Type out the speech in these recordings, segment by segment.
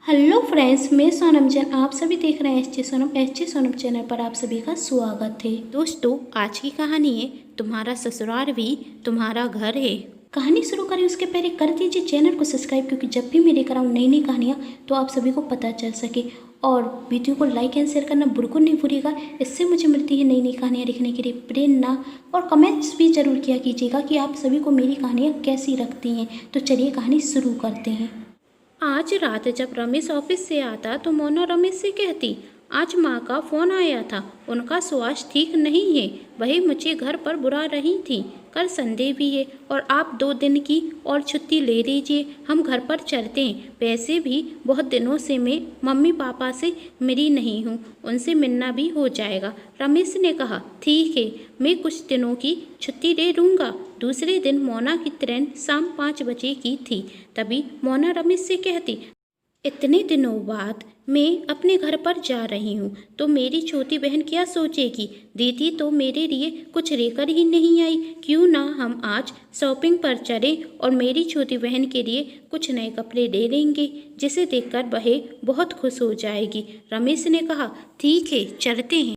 Hello friends, मैं सोनम जैन। आप सभी देख रहे हैं एच सोनम चैनल पर आप सभी का स्वागत है। दोस्तों, आज की कहानी है तुम्हारा ससुराल भी तुम्हारा घर है। कहानी शुरू करें उसके पहले कर दीजिए चैनल को सब्सक्राइब, क्योंकि जब भी मैं लेकर आऊँ नई नई कहानियाँ तो आप सभी को पता चल सके। और वीडियो को लाइक एंड शेयर करना बिल्कुल नहीं भूलिएगा। इससे मुझे मिलती है नई नई कहानियाँ लिखने के लिए प्रेरणा। और कमेंट्स भी ज़रूर किया कीजिएगा कि आप सभी को मेरी कहानियाँ कैसी लगती हैं। तो चलिए कहानी शुरू करते हैं। आज रात जब रमेश ऑफिस से आता तो मोना रमेश से कहती, आज माँ का फ़ोन आया था, उनका स्वास्थ्य ठीक नहीं है, वही मुझे घर पर बुला रही थी। कल संडे भी है और आप 2 दिन की और छुट्टी ले लीजिए, हम घर पर चलते हैं। वैसे भी बहुत दिनों से मैं मम्मी पापा से मिली नहीं हूँ, उनसे मिलना भी हो जाएगा। रमेश ने कहा, ठीक है, मैं कुछ दिनों की छुट्टी ले लूँगा। दूसरे दिन मोना की ट्रेन शाम 5 बजे की थी। तभी मोना रमेश से कहती, इतने दिनों बाद मैं अपने घर पर जा रही हूँ तो मेरी छोटी बहन क्या सोचेगी। दीदी तो मेरे लिए कुछ लेकर ही नहीं आई। क्यों ना हम आज शॉपिंग पर चलें और मेरी छोटी बहन के लिए कुछ नए कपड़े ले लेंगे, जिसे देखकर वह बहुत खुश हो जाएगी। रमेश ने कहा, ठीक है, चलते हैं।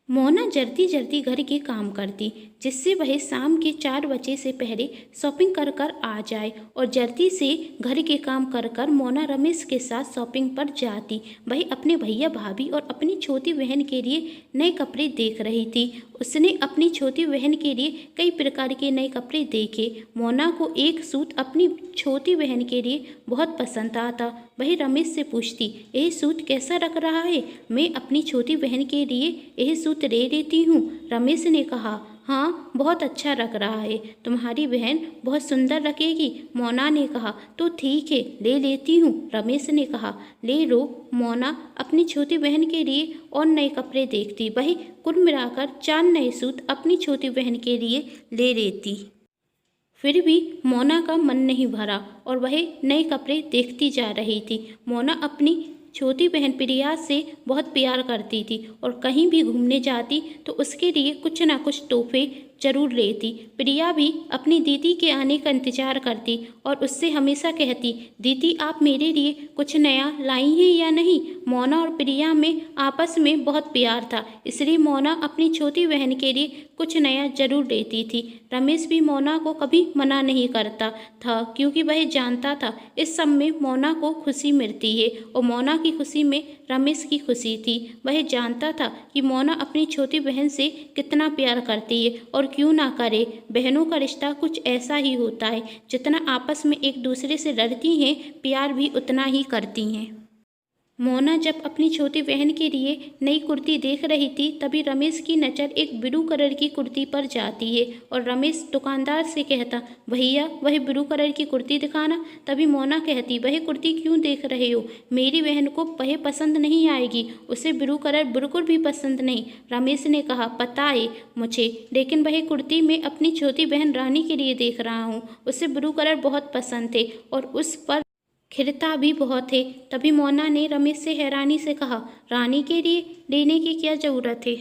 मोना जल्दी जल्दी घर के काम करती, जिससे वह शाम के 4 बजे से पहले शॉपिंग कर कर आ जाए। और जल्दी से घर के काम कर कर मोना रमेश के साथ शॉपिंग पर जाती। वह अपने भैया भाभी और अपनी छोटी बहन के लिए नए कपड़े देख रही थी। उसने अपनी छोटी बहन के लिए कई प्रकार के नए कपड़े देखे। मोना को एक सूट अपनी छोटी बहन के लिए बहुत पसंद आता। वह रमेश से पूछती, यह सूट कैसा लग रहा है? मैं अपनी छोटी बहन के लिए यह सूट ले लेती हूँ। रमेश ने कहा, हाँ, बहुत अच्छा लग रहा है, तुम्हारी बहन बहुत सुंदर लगेगी। मोना ने कहा, तो ठीक है, ले लेती हूँ। रमेश ने कहा, ले लो। मोना अपनी छोटी बहन के लिए और नए कपड़े देखती। वही कुल मिलाकर 4 नए सूट अपनी छोटी बहन के लिए ले लेती। फिर भी मोना का मन नहीं भरा और वह नए कपड़े देखती जा रही थी। मोना अपनी छोटी बहन प्रिया से बहुत प्यार करती थी और कहीं भी घूमने जाती तो उसके लिए कुछ ना कुछ तोहफे जरूर लेती। प्रिया भी अपनी दीदी के आने का इंतजार करती और उससे हमेशा कहती, दीदी आप मेरे लिए कुछ नया लाई हैं या नहीं। मोना और प्रिया में आपस में बहुत प्यार था, इसलिए मोना अपनी छोटी बहन के लिए कुछ नया जरूर लेती थी। रमेश भी मोना को कभी मना नहीं करता था, क्योंकि वह जानता था इस सब में मोना को खुशी मिलती है और मोना की खुशी में रमेश की खुशी थी। वह जानता था कि मोना अपनी छोटी बहन से कितना प्यार करती है, और क्यों ना करे। बहनों का रिश्ता कुछ ऐसा ही होता है, जितना आपस में एक दूसरे से लड़ती हैं, प्यार भी उतना ही करती हैं। मोना जब अपनी छोटी बहन के लिए नई कुर्ती देख रही थी, तभी रमेश की नज़र एक ब्लू कलर की कुर्ती पर जाती है और रमेश दुकानदार से कहता, भैया वह ब्लू कलर की कुर्ती दिखाना। तभी मोना कहती, वह कुर्ती क्यों देख रहे हो? मेरी बहन को वह पसंद नहीं आएगी, उसे ब्लू कलर बिल्कुल भी पसंद नहीं। रमेश ने कहा, पता है मुझे, लेकिन वह कुर्ती मैं अपनी छोटी बहन रानी के लिए देख रहा हूँ। उसे ब्लू कलर बहुत पसंद थे और उस पर खिलता भी बहुत है। तभी मोना ने रमेश से हैरानी से कहा, रानी के लिए लेने की क्या ज़रूरत है?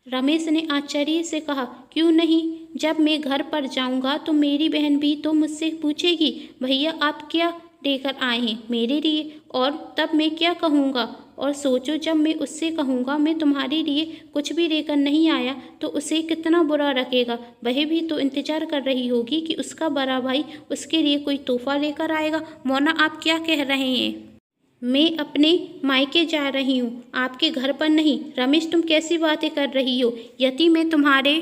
रमेश ने आश्चर्य से कहा, क्यों नहीं? जब मैं घर पर जाऊंगा तो मेरी बहन भी तो मुझसे पूछेगी, भैया आप क्या लेकर आए हैं मेरे लिए, और तब मैं क्या कहूँगा? और सोचो, जब मैं उससे कहूँगा मैं तुम्हारे लिए कुछ भी लेकर नहीं आया तो उसे कितना बुरा लगेगा। वह भी तो इंतजार कर रही होगी कि उसका बड़ा भाई उसके लिए कोई तोहफा लेकर आएगा। मोना आप क्या कह रहे हैं? मैं अपने मायके जा रही हूँ, आपके घर पर नहीं। रमेश तुम कैसी बातें कर रही हो? यदि मैं तुम्हारे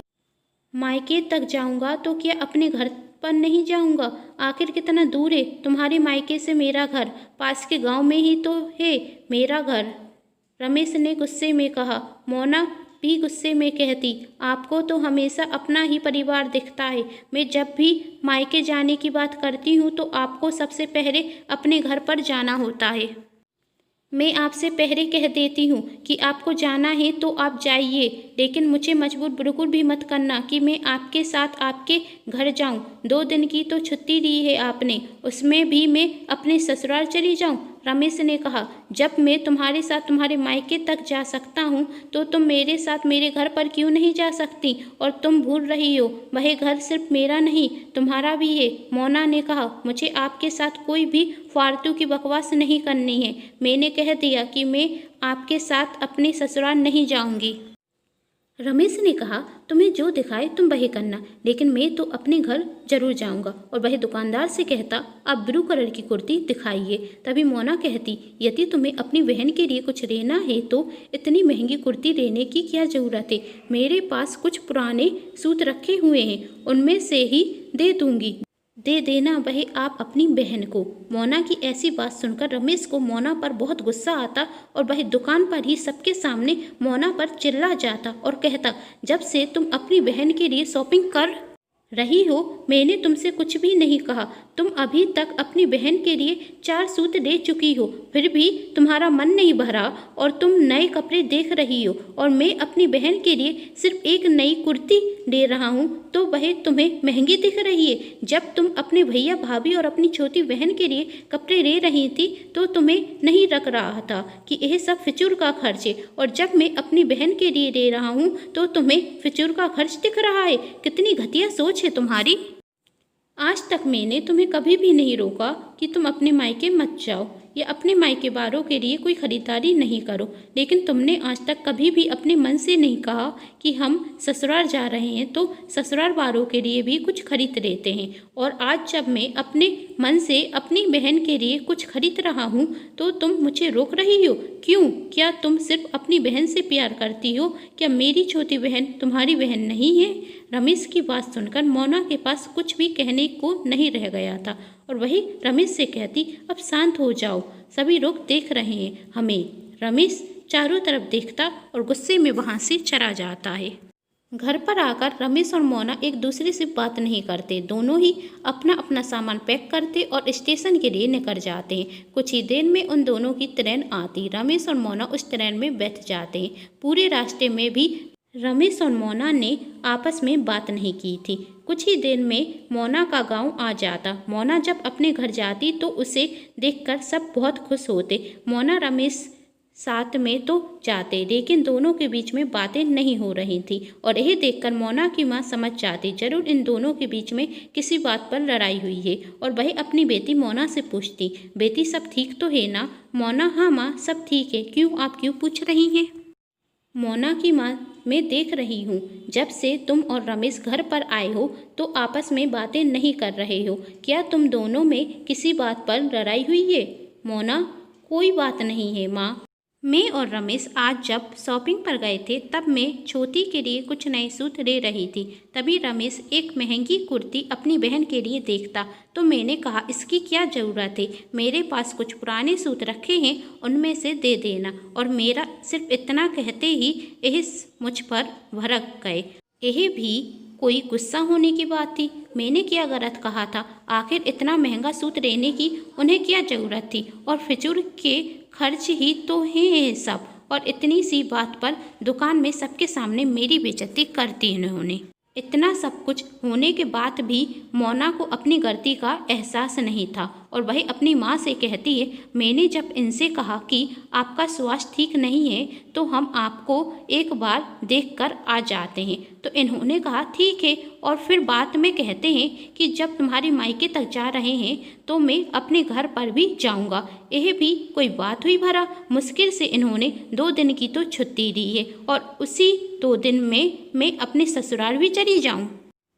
मायके तक जाऊंगा तो क्या अपने घर पर नहीं जाऊंगा? आखिर कितना दूर है तुम्हारे मायके से मेरा घर? पास के गांव में ही तो है मेरा घर। रमेश ने गुस्से में कहा। मोना भी गुस्से में कहती, आपको तो हमेशा अपना ही परिवार दिखता है। मैं जब भी मायके जाने की बात करती हूँ तो आपको सबसे पहले अपने घर पर जाना होता है। मैं आपसे पहले कह देती हूँ कि आपको जाना है तो आप जाइए, लेकिन मुझे मजबूर बिल्कुल भी मत करना कि मैं आपके साथ आपके घर जाऊँ। 2 दिन की तो छुट्टी ली है आपने, उसमें भी मैं अपने ससुराल चली जाऊँ? रमेश ने कहा, जब मैं तुम्हारे साथ तुम्हारे मायके तक जा सकता हूँ तो तुम मेरे साथ मेरे घर पर क्यों नहीं जा सकती? और तुम भूल रही हो, वह घर सिर्फ मेरा नहीं तुम्हारा भी है। मोना ने कहा, मुझे आपके साथ कोई भी फालतू की बकवास नहीं करनी है। मैंने कह दिया कि मैं आपके साथ अपने ससुराल नहीं जाऊंगी। रमेश ने कहा, तुम्हें जो दिखाए तुम वही करना, लेकिन मैं तो अपने घर जरूर जाऊंगा। और वह दुकानदार से कहता, आप ब्लू कलर की कुर्ती दिखाइए। तभी मोना कहती, यदि तुम्हें अपनी बहन के लिए कुछ लेना है तो इतनी महंगी कुर्ती लेने की क्या ज़रूरत है। मेरे पास कुछ पुराने सूट रखे हुए हैं, उनमें से ही दे दूंगी। दे देना वही आप अपनी बहन को। मोना की ऐसी बात सुनकर रमेश को मोना पर बहुत गुस्सा आता और वह दुकान पर ही सबके सामने मोना पर चिल्ला जाता और कहता, जब से तुम अपनी बहन के लिए शॉपिंग कर रही हो मैंने तुमसे कुछ भी नहीं कहा। तुम अभी तक अपनी बहन के लिए 4 सूट ले चुकी हो, फिर भी तुम्हारा मन नहीं भरा और तुम नए कपड़े देख रही हो, और मैं अपनी बहन के लिए सिर्फ एक नई कुर्ती ले रहा हूँ तो वह तुम्हें महंगी दिख रही है। जब तुम अपने भैया भाभी और अपनी छोटी बहन के लिए कपड़े ले रही थी तो तुम्हें नहीं लग रहा था कि यह सब फिजूल का खर्च है, और जब मैं अपनी बहन के लिए ले रहा हूँ तो तुम्हें फिजूल का खर्च दिख रहा है। कितनी घटिया सोच है तुम्हारी। आज तक मैंने तुम्हें कभी भी नहीं रोका कि तुम अपने मायके मत जाओ या अपने मायके वालों के लिए कोई खरीदारी नहीं करो, लेकिन तुमने आज तक कभी भी अपने मन से नहीं कहा कि हम ससुराल जा रहे हैं तो ससुराल वालों के लिए भी कुछ खरीद लेते हैं। और आज जब मैं अपने मन से अपनी बहन के लिए कुछ खरीद रहा हूँ तो तुम मुझे रोक रही हो। क्यों? क्या तुम सिर्फ अपनी बहन से प्यार करती हो? क्या मेरी छोटी बहन तुम्हारी बहन नहीं है? रमेश की बात सुनकर मोना के पास कुछ भी कहने को नहीं रह गया था और वही रमेश से कहती, अब शांत हो जाओ, सभी लोग देख रहे हैं हमें। रमेश चारों तरफ देखता और गुस्से में वहां से चला जाता है। घर पर आकर रमेश और मोना एक दूसरे से बात नहीं करते। दोनों ही अपना अपना सामान पैक करते और स्टेशन के लिए निकल जाते हैं। कुछ ही देर में उन दोनों की ट्रेन आती। रमेश और मोना उस ट्रेन में बैठ जाते हैं। पूरे रास्ते में भी रमेश और मोना ने आपस में बात नहीं की थी। कुछ ही देर में मोना का गांव आ जाता। मोना जब अपने घर जाती तो उसे देखकर सब बहुत खुश होते। मोना रमेश साथ में तो जाते, लेकिन दोनों के बीच में बातें नहीं हो रही थी, और यह देखकर मोना की माँ समझ जाती, जरूर इन दोनों के बीच में किसी बात पर लड़ाई हुई है। और वह अपनी बेटी मोना से पूछती, बेटी सब ठीक तो है ना? मोना, हाँ माँ सब ठीक है। क्यों, आप क्यों पूछ रही हैं? मोना की माँ, मैं देख रही हूँ जब से तुम और रमेश घर पर आए हो तो आपस में बातें नहीं कर रहे हो। क्या तुम दोनों में किसी बात पर लड़ाई हुई है? मोना, कोई बात नहीं है माँ। मैं और रमेश आज जब शॉपिंग पर गए थे तब मैं छोटी के लिए कुछ नए सूट ले रही थी। तभी रमेश एक महंगी कुर्ती अपनी बहन के लिए देखता तो मैंने कहा, इसकी क्या ज़रूरत है, मेरे पास कुछ पुराने सूट रखे हैं, उनमें से दे देना। और मेरा सिर्फ इतना कहते ही यह मुझ पर भड़क गए। यह भी कोई गुस्सा होने की बात थी? मैंने क्या गलत कहा था? आखिर इतना महंगा सूट लेने की उन्हें क्या ज़रूरत थी? और फिजूल के खर्च ही तो हैं ये सब, और इतनी सी बात पर दुकान में सबके सामने मेरी बेइज्जती कर दी इन्होंने। इतना सब कुछ होने के बाद भी मोना को अपनी गलती का एहसास नहीं था और वह अपनी माँ से कहती है, मैंने जब इनसे कहा कि आपका स्वास्थ्य ठीक नहीं है तो हम आपको एक बार देखकर आ जाते हैं, तो इन्होंने कहा ठीक है। और फिर बाद में कहते हैं कि जब तुम्हारे मायके तक जा रहे हैं तो मैं अपने घर पर भी जाऊंगा। यह भी कोई बात हुई भरा? मुश्किल से इन्होंने 2 दिन की तो छुट्टी दी है और उसी 2 दिन में मैं अपने ससुराल भी चली जाऊं।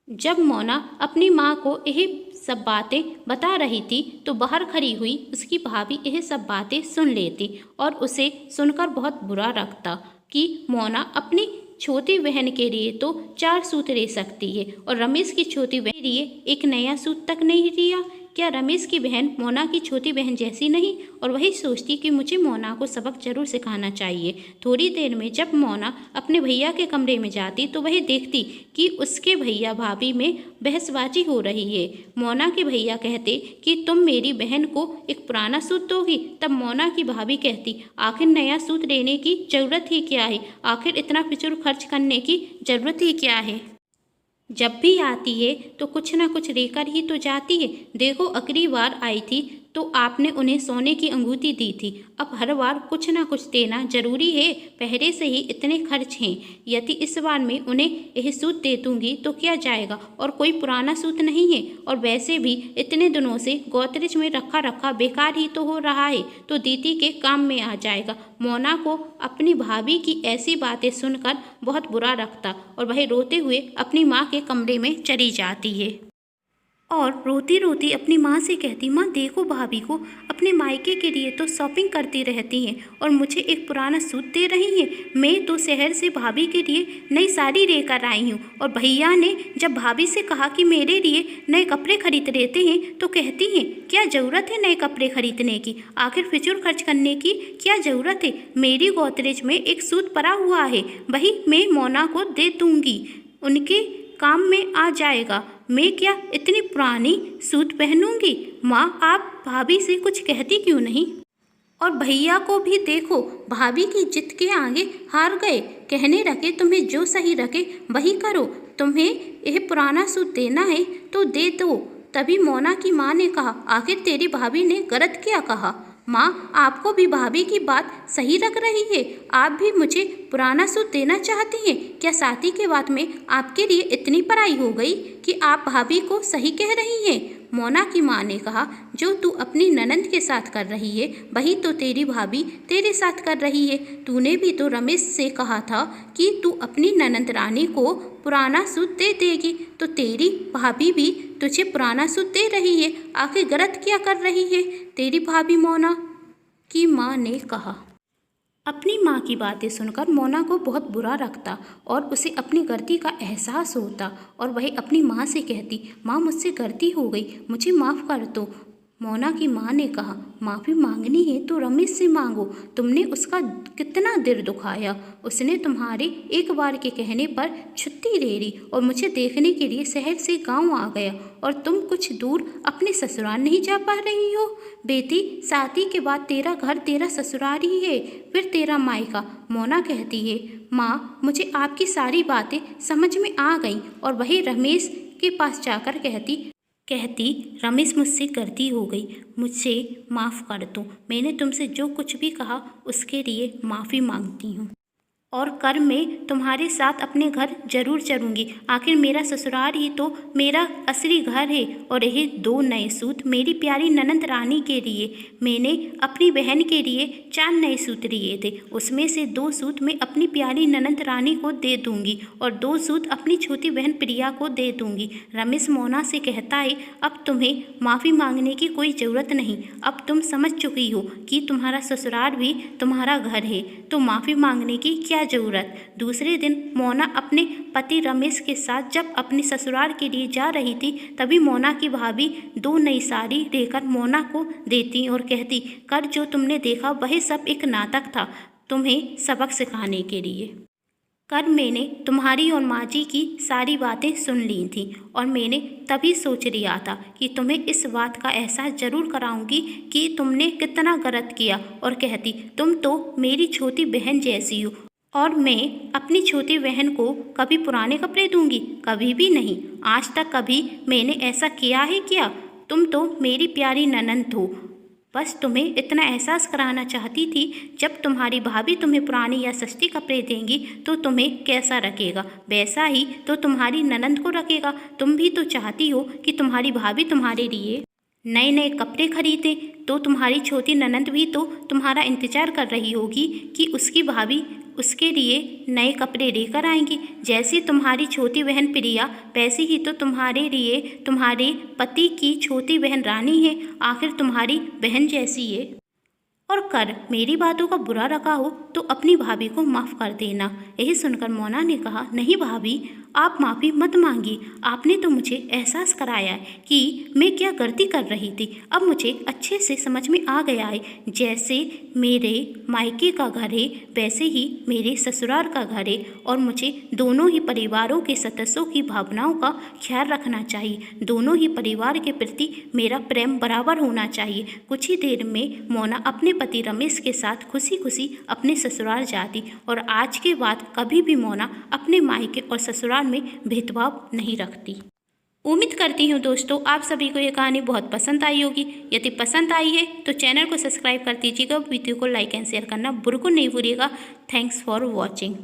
जब मोना अपनी माँ को यह सब बातें बता रही थी तो बाहर खड़ी हुई उसकी भाभी यह सब बातें सुन लेती और उसे सुनकर बहुत बुरा लगता कि मोना अपनी छोटी बहन के लिए तो 4 सूट ले सकती है और रमेश की छोटी बहन के लिए एक नया सूट तक नहीं लिया। क्या रमेश की बहन मोना की छोटी बहन जैसी नहीं? और वही सोचती कि मुझे मोना को सबक जरूर सिखाना चाहिए। थोड़ी देर में जब मोना अपने भैया के कमरे में जाती तो वह देखती कि उसके भैया भाभी में बहसबाजी हो रही है। मोना के भैया कहते कि तुम मेरी बहन को एक पुराना सूट दोगी? तब मोना की भाभी कहती, आखिर नया सूट लेने की ज़रूरत ही क्या है? आखिर इतना फिजूल खर्च करने की ज़रूरत ही क्या है? जब भी आती है तो कुछ ना कुछ लेकर ही तो जाती है। देखो अगली बार आई थी तो आपने उन्हें सोने की अंगूठी दी थी। अब हर बार कुछ ना कुछ देना जरूरी है, पहले से ही इतने खर्च हैं। यदि इस बार मैं उन्हें यह सूट दे दूंगी तो क्या जाएगा, और कोई पुराना सूट नहीं है, और वैसे भी इतने दिनों से गोदरेज में रखा रखा बेकार ही तो हो रहा है, तो दीदी के काम में आ जाएगा। मोना को अपनी भाभी की ऐसी बातें सुनकर बहुत बुरा लगता और वह रोते हुए अपनी माँ के कमरे में चली जाती है और रोती रोती अपनी माँ से कहती, माँ देखो भाभी को अपने मायके के लिए तो शॉपिंग करती रहती हैं और मुझे एक पुराना सूट दे रही हैं। मैं तो शहर से भाभी के लिए नई साड़ी लेकर आई हूँ, और भैया ने जब भाभी से कहा कि मेरे लिए नए कपड़े खरीद लेते हैं तो कहती हैं क्या ज़रूरत है नए कपड़े खरीदने की, आखिर फिजूल खर्च करने की क्या ज़रूरत है। मेरी गोदरेज में एक सूट पड़ा हुआ है, वही मैं मोना को दे दूँगी, उनके काम में आ जाएगा। मैं क्या इतनी पुरानी सूट पहनूंगी। माँ आप भाभी से कुछ कहती क्यों नहीं। और भैया को भी देखो, भाभी की जिद के आगे हार गए, कहने लगे तुम्हें जो सही रखे वही करो, तुम्हें यह पुराना सूट देना है तो दे दो। तभी मोना की माँ ने कहा, आखिर तेरी भाभी ने गलत क्या कहा। माँ आपको भी भाभी की बात सही लग रही है, आप भी मुझे पुराना सूट देना चाहती हैं। क्या शादी के बाद में आपके लिए इतनी पढ़ाई हो गई कि आप भाभी को सही कह रही हैं। मोना की माँ ने कहा, जो तू अपनी ननंद के साथ कर रही है वही तो तेरी भाभी तेरे साथ कर रही है। तूने भी तो रमेश से कहा था कि तू अपनी ननंद रानी को पुराना सूट दे देगी, तो तेरी भाभी भी तुझे पुराना सूट दे रही है, आखिर गलत क्या कर रही है तेरी भाभी। मोना की माँ ने कहा। अपनी माँ की बातें सुनकर मोना को बहुत बुरा लगता और उसे अपनी गलती का एहसास होता, और वह अपनी माँ से कहती, माँ मुझसे गलती हो गई, मुझे माफ़ कर दो। मोना की माँ ने कहा, माफ़ी मांगनी है तो रमेश से मांगो, तुमने उसका कितना दिल दुखाया। उसने तुम्हारे एक बार के कहने पर छुट्टी ले ली और मुझे देखने के लिए शहर से गांव आ गया, और तुम कुछ दूर अपने ससुराल नहीं जा पा रही हो। बेटी शादी के बाद तेरा घर तेरा ससुराल ही है, फिर तेरा मायका। मोना कहती है, माँ मुझे आपकी सारी बातें समझ में आ गईं, और वही रमेश के पास जाकर कहती रमेश मुझसे गलती हो गई, मुझसे माफ़ कर दो, मैंने तुमसे जो कुछ भी कहा उसके लिए माफ़ी मांगती हूँ, और कल मैं तुम्हारे साथ अपने घर जरूर चलूँगी, आखिर मेरा ससुराल ही तो मेरा असली घर है। और यह 2 नए सूट मेरी प्यारी ननंद रानी के लिए, मैंने अपनी बहन के लिए 4 नए सूट लिए थे, उसमें से 2 सूट मैं अपनी प्यारी ननंद रानी को दे दूँगी और 2 सूट अपनी छोटी बहन प्रिया को दे दूँगी। रमेश मोना से कहता है, अब तुम्हें माफ़ी मांगने की कोई ज़रूरत नहीं, अब तुम समझ चुकी हो कि तुम्हारा ससुराल भी तुम्हारा घर है, तो माफ़ी मांगने की क्या जरूरत। दूसरे दिन मोना अपने पति रमेश के साथ जब अपने ससुराल के लिए जा रही थी, तभी मोना की भाभी 2 नई साड़ी लेकर मोना को देती और कहती, कल जो तुमने देखा वह सब एक नाटक था, तुम्हें सबक सिखाने के लिए। कल मैंने तुम्हारी और माँ जी की सारी बातें सुन ली थी, और मैंने तभी सोच लिया था कि तुम्हें इस बात का एहसास ज़रूर कराऊंगी कि तुमने कितना गलत किया, और कहती, तुम तो मेरी छोटी बहन जैसी हो, और मैं अपनी छोटी बहन को कभी पुराने कपड़े दूंगी, कभी भी नहीं, आज तक कभी मैंने ऐसा किया है क्या। तुम तो मेरी प्यारी ननंद हो, बस तुम्हें इतना एहसास कराना चाहती थी, जब तुम्हारी भाभी तुम्हें पुराने या सस्ते कपड़े देंगी तो तुम्हें कैसा रखेगा, वैसा ही तो तुम्हारी ननंद को रखेगा। तुम भी तो चाहती हो कि तुम्हारी भाभी तुम्हारे लिए नए नए कपड़े खरीदे, तो तुम्हारी छोटी ननंद भी तो तुम्हारा इंतज़ार कर रही होगी कि उसकी भाभी उसके लिए नए कपड़े लेकर आएंगी। जैसी तुम्हारी छोटी बहन प्रिया, वैसी ही तो तुम्हारे लिए तुम्हारे पति की छोटी बहन रानी है, आखिर तुम्हारी बहन जैसी है। और कर मेरी बातों का बुरा लगा हो तो अपनी भाभी को माफ़ कर देना। यही सुनकर मोना ने कहा, नहीं भाभी आप माफ़ी मत मांगिए, आपने तो मुझे एहसास कराया है कि मैं क्या गलती कर रही थी। अब मुझे अच्छे से समझ में आ गया है, जैसे मेरे मायके का घर है वैसे ही मेरे ससुराल का घर है, और मुझे दोनों ही परिवारों के सदस्यों की भावनाओं का ख्याल रखना चाहिए, दोनों ही परिवार के प्रति मेरा प्रेम बराबर होना चाहिए। कुछ ही देर में मोना अपने पति रमेश के साथ खुशी खुशी अपने ससुराल जाती, और आज के बाद कभी भी मोना अपने मायके और ससुराल में भेदभाव नहीं रखती। उम्मीद करती हूँ दोस्तों आप सभी को ये कहानी बहुत पसंद आई होगी। यदि पसंद आई है तो चैनल को सब्सक्राइब कर दीजिएगा, वीडियो को लाइक एंड शेयर करना बिल्कुल नहीं भूलिएगा। Thanks for watching.